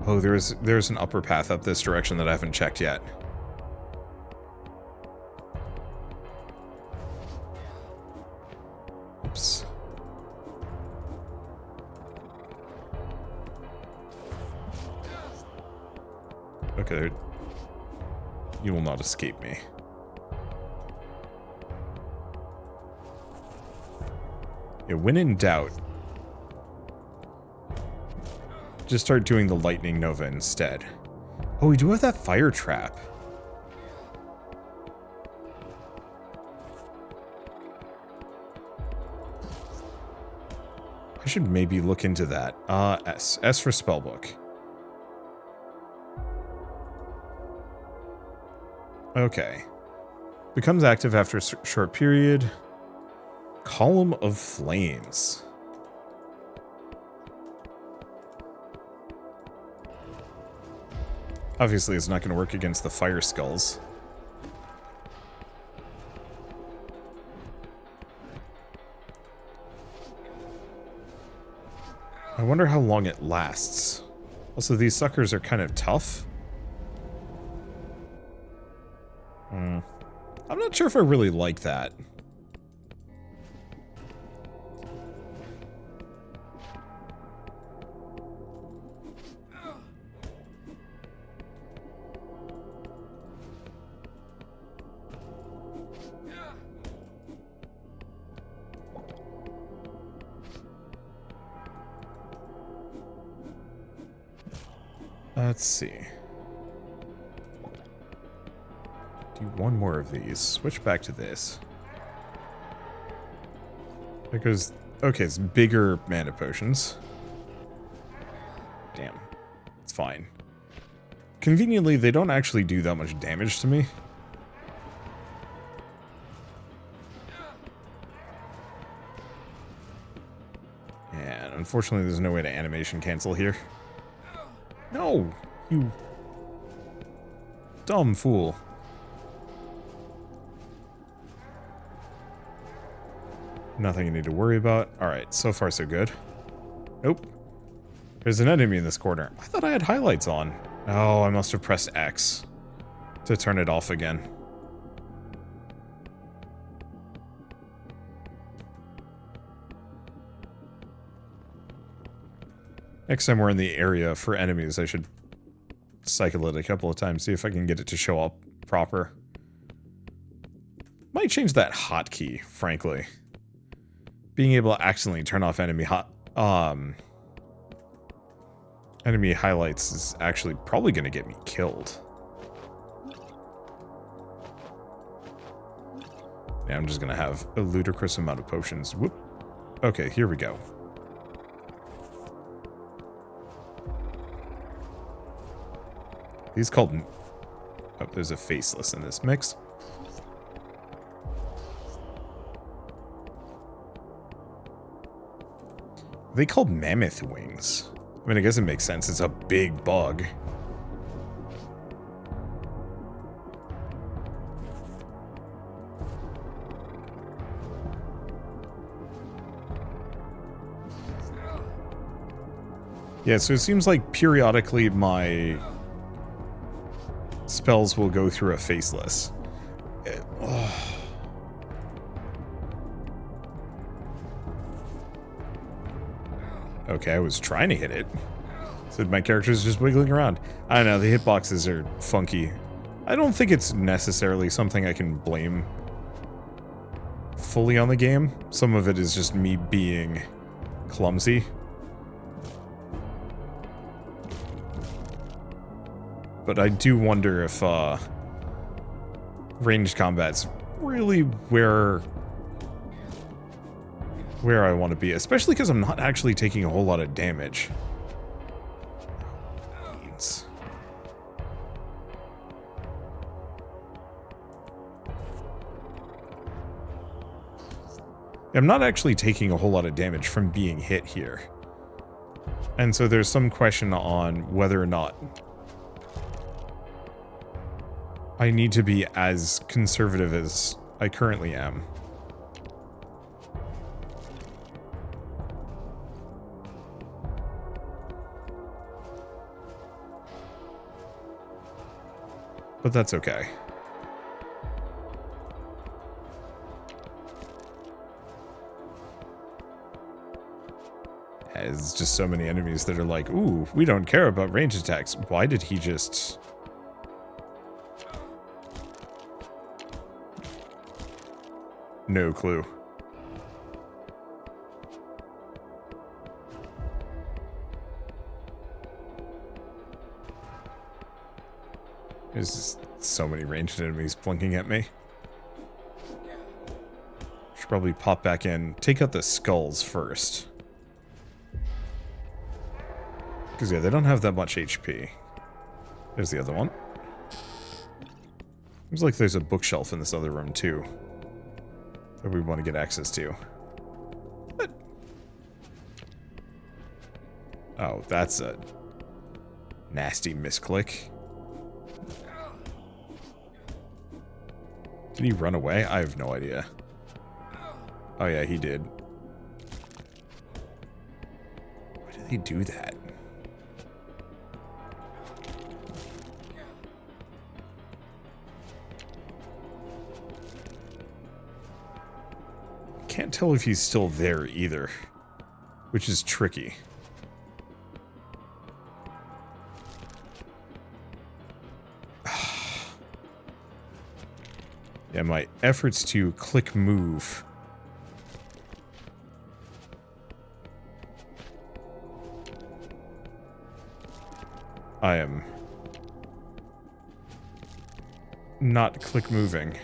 Oh, there's an upper path up this direction that I haven't checked yet. Oops. Okay, you will not escape me. Yeah, when in doubt, just start doing the lightning nova instead. Oh, we do have that fire trap. I should maybe look into that. S. S for spellbook. Okay. Becomes active after a short period. Column of Flames. Obviously, it's not going to work against the fire skulls. I wonder how long it lasts. Also, these suckers are kind of tough. I'm not sure if I really like that. Let's see. Do one more of these. Switch back to this. Because, okay, it's bigger mana potions. Damn. It's fine. Conveniently, they don't actually do that much damage to me. And unfortunately, there's no way to animation cancel here. No! You dumb fool. Nothing you need to worry about. Alright, so far so good. Nope. There's an enemy in this corner. I thought I had highlights on. Oh, I must have pressed X to turn it off again. Next time we're in the area for enemies, I should cycle it a couple of times, see if I can get it to show up proper. Might change that hotkey, frankly. Being able to accidentally turn off enemy highlights is actually probably going to get me killed. Yeah, I'm just going to have a ludicrous amount of potions. Whoop. Okay, here we go. These called... Oh, there's a faceless in this mix. They called mammoth wings. I mean, I guess it makes sense. It's a big bug. Yeah, so it seems like periodically my spells will go through a faceless. Okay, I was trying to hit it. So my character's just wiggling around. I don't know, the hitboxes are funky. I don't think it's necessarily something I can blame fully on the game. Some of it is just me being clumsy. But I do wonder if ranged combat's really where I want to be, especially because I'm not actually taking a whole lot of damage. I'm not actually taking a whole lot of damage from being hit here. And so there's some question on whether or not I need to be as conservative as I currently am. But that's okay. There's just so many enemies that are like, ooh, we don't care about range attacks. Why did he just... No clue. There's just so many ranged enemies plunking at me. Should probably pop back in. Take out the skulls first. Because, yeah, they don't have that much HP. There's the other one. Seems like there's a bookshelf in this other room, too, that we want to get access to. What? Oh, that's a nasty misclick. Did he run away? I have no idea. Oh, yeah, he did. Why did he do that? Can't tell if he's still there either, which is tricky. Yeah, my efforts to click move. I am not click moving.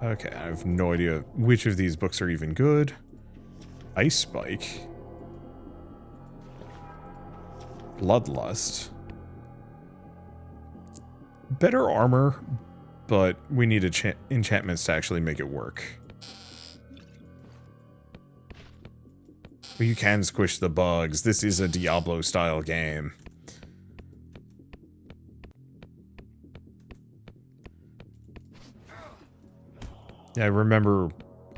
Okay, I have no idea which of these books are even good. Ice Spike. Bloodlust. Better armor, but we need enchantments to actually make it work. But you can squish the bugs. This is a Diablo-style game. Yeah, I remember,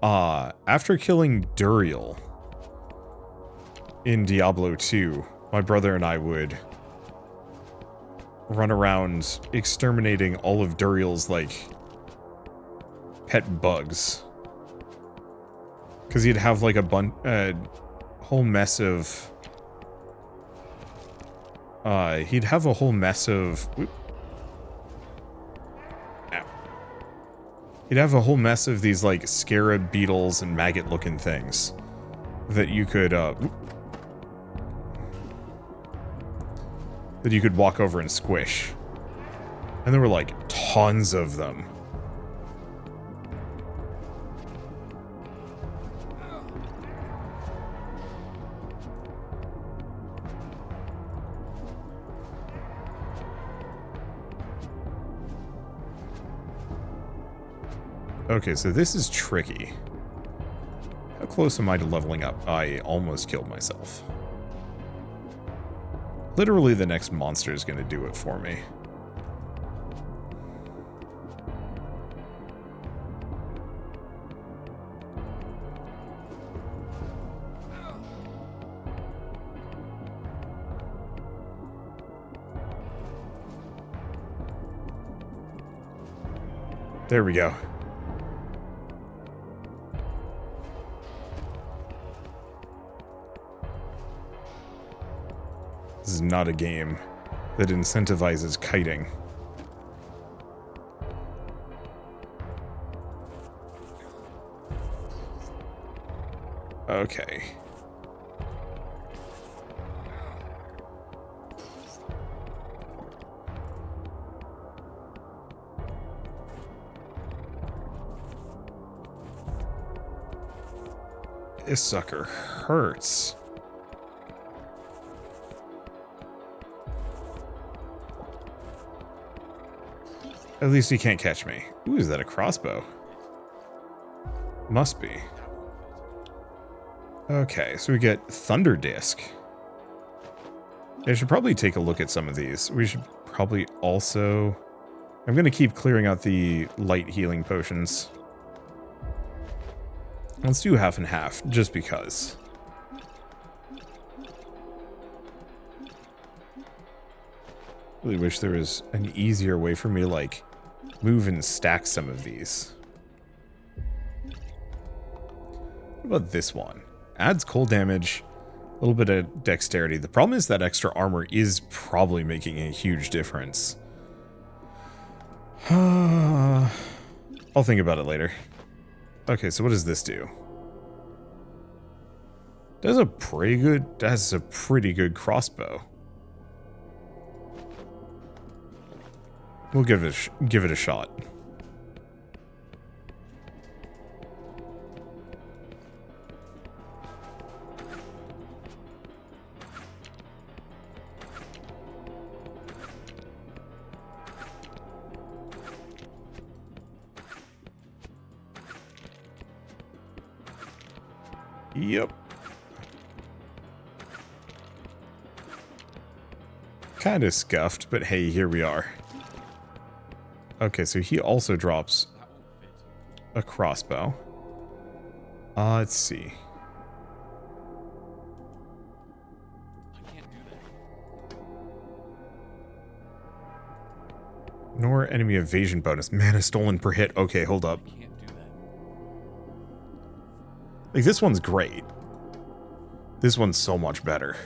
after killing Duriel in Diablo 2, my brother and I would run around exterminating all of Duriel's, like, pet bugs. Because he'd have, like, a whole mess of... he'd have a whole mess of... He'd have a whole mess of these, like, scarab beetles and maggot-looking things that you could, that you could walk over and squish. And there were, like, tons of them. Okay, so this is tricky. How close am I to leveling up? I almost killed myself. Literally, the next monster is going to do it for me. There we go. This is not a game that incentivizes kiting. Okay. This sucker hurts. At least he can't catch me. Ooh, is that a crossbow? Must be. Okay, so we get Thunder Disc. I should probably take a look at some of these. We should probably also... I'm going to keep clearing out the light healing potions. Let's do half and half, just because. Really wish there was an easier way for me to, like, move and stack some of these. What about this one? Adds cold damage, a little bit of dexterity. The problem is that extra armor is probably making a huge difference. I'll think about it later. Okay, so what does this do? That's a pretty good crossbow. We'll give it a shot. Yep. Kind of scuffed, but hey, here we are. Okay, so he also drops a crossbow. Let's see. I can't do that. Nor enemy evasion bonus. Mana stolen per hit. Okay, hold up. I can't do that. Like, this one's great. This one's so much better.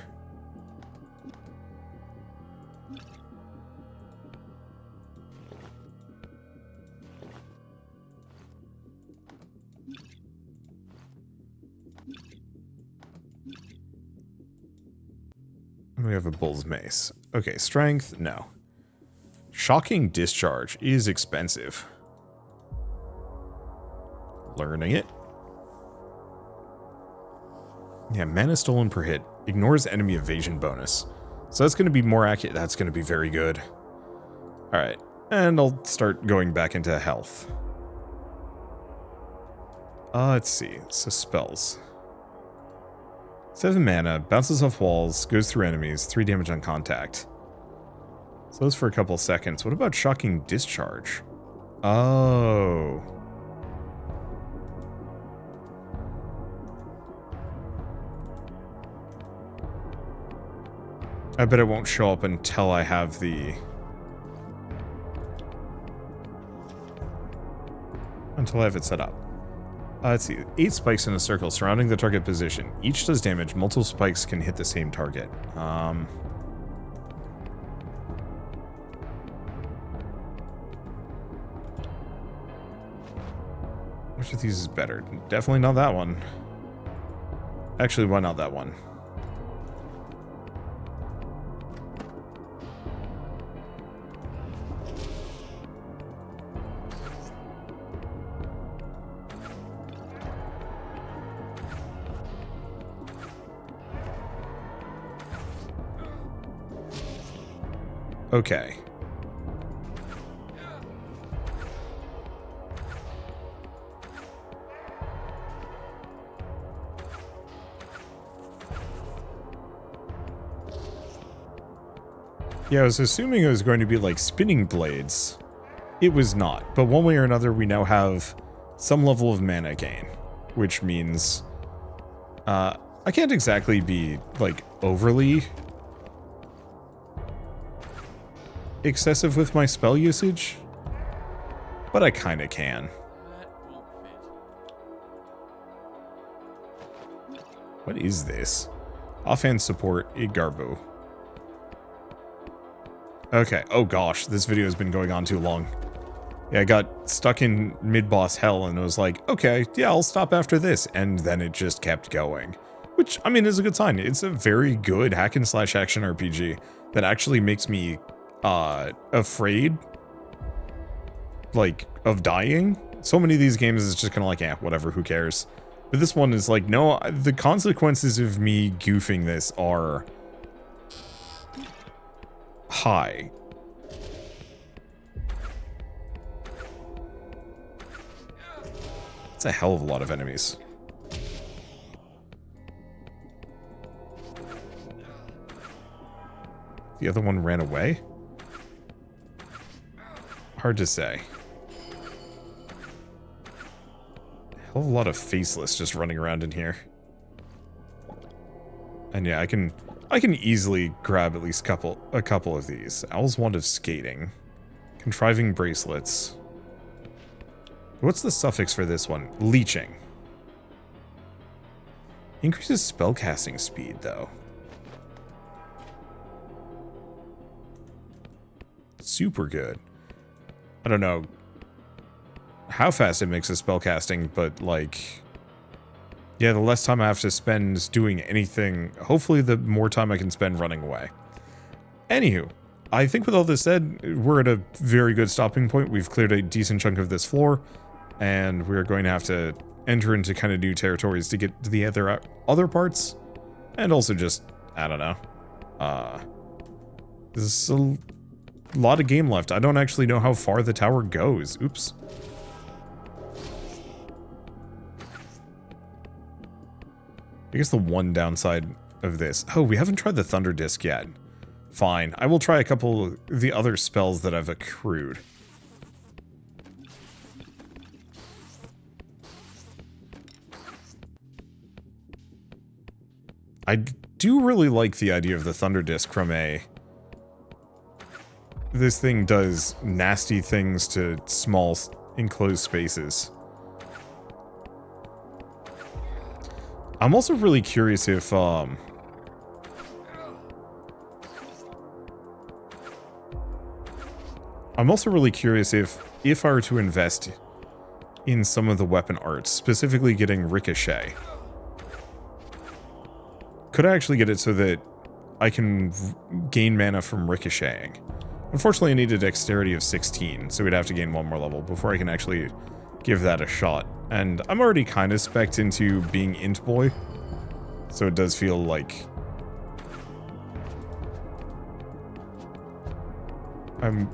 We have a bull's mace. Okay, strength, no. Shocking discharge is expensive. Learning it. Yeah, mana stolen per hit. Ignores enemy evasion bonus. So that's going to be more accurate. That's going to be very good. Alright, and I'll start going back into health. Let's see. So spells. 7 mana, bounces off walls, goes through enemies, 3 damage on contact. So those for a couple seconds. What about shocking discharge? Oh. I bet it won't show up until I have the... Until I have it set up. Let's see. 8 spikes in a circle surrounding the target position. Each does damage. Multiple spikes can hit the same target. Which of these is better? Definitely not that one. Actually, why not that one? Okay. Yeah, I was assuming it was going to be like spinning blades. It was not, but one way or another we now have some level of mana gain, which means I can't exactly be like overly excessive with my spell usage, but I kind of can. That won't fit. What is this? Offhand support, Garbo. Okay, oh gosh, this video has been going on too long. Yeah, I got stuck in mid-boss hell and was like, okay, yeah, I'll stop after this. And then it just kept going. Which, I mean, is a good sign. It's a very good hack-and-slash action RPG that actually makes me, afraid, like, of dying. So many of these games is just kind of like, eh, whatever, who cares? But this one is like, no, the consequences of me goofing this are high. It's a hell of a lot of enemies. The other one ran away? Hard to say. Hell of a lot of faceless just running around in here. And yeah, I can easily grab at least a couple of these. Owl's Wand of Skating. Contriving bracelets. What's the suffix for this one? Leeching. Increases spellcasting speed, though. Super good. I don't know how fast it makes a spellcasting, but like, yeah, the less time I have to spend doing anything, hopefully the more time I can spend running away. Anywho, I think with all this said, we're at a very good stopping point. We've cleared a decent chunk of this floor, and we're going to have to enter into kind of new territories to get to the other parts, and also just, I don't know. There's a lot of game left. I don't actually know how far the tower goes. Oops. I guess the one downside of this... Oh, we haven't tried the Thunder Disc yet. Fine. I will try a couple of the other spells that I've accrued. I do really like the idea of the Thunder Disc from a... This thing does nasty things to small enclosed spaces. I'm also really curious if, I'm also really curious if I were to invest in some of the weapon arts, specifically getting Ricochet. Could I actually get it so that I can gain mana from ricocheting? Unfortunately, I need a dexterity of 16, so we'd have to gain one more level before I can actually give that a shot. And I'm already kind of spec'd into being Int Boy, so it does feel like I'm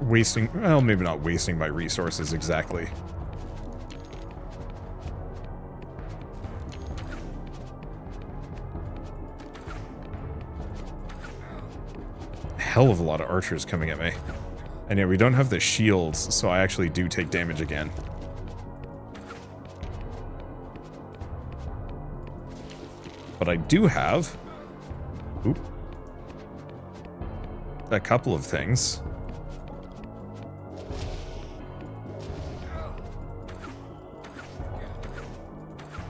wasting, well, maybe not wasting my resources exactly. Hell of a lot of archers coming at me. And yeah, we don't have the shields, so I actually do take damage again. But I do have... Oop. A couple of things.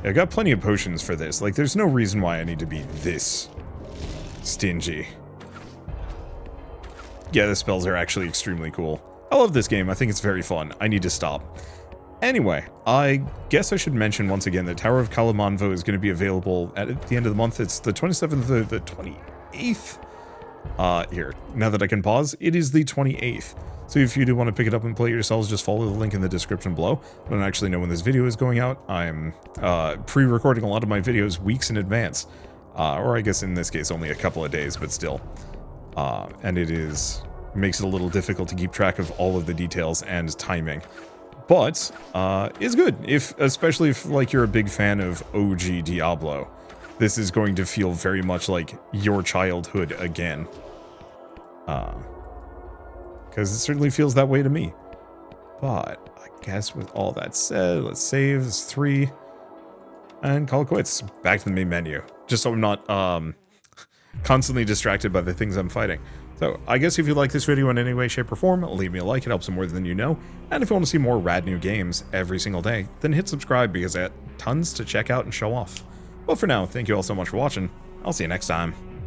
Yeah, I got plenty of potions for this. Like, there's no reason why I need to be this stingy. Yeah, the spells are actually extremely cool. I love this game. I think it's very fun. I need to stop. Anyway, I guess I should mention once again that Tower of Kalemonvo is going to be available at the end of the month. It's the 27th to the 28th. Here, now that I can pause, it is the 28th. So if you do want to pick it up and play it yourselves, just follow the link in the description below. I don't actually know when this video is going out. I'm pre-recording a lot of my videos weeks in advance. Or I guess in this case only a couple of days, but still. And it makes it a little difficult to keep track of all of the details and timing. But it's good, especially if like you're a big fan of OG Diablo. This is going to feel very much like your childhood again. Because it certainly feels that way to me. But I guess with all that said, let's save this 3 and call it quits. Back to the main menu, just so I'm not constantly distracted by the things I'm fighting. So, I guess if you like this video in any way, shape, or form, leave me a like, it helps more than you know. And if you want to see more rad new games every single day, then hit subscribe because I have tons to check out and show off. But for now, thank you all so much for watching. I'll see you next time.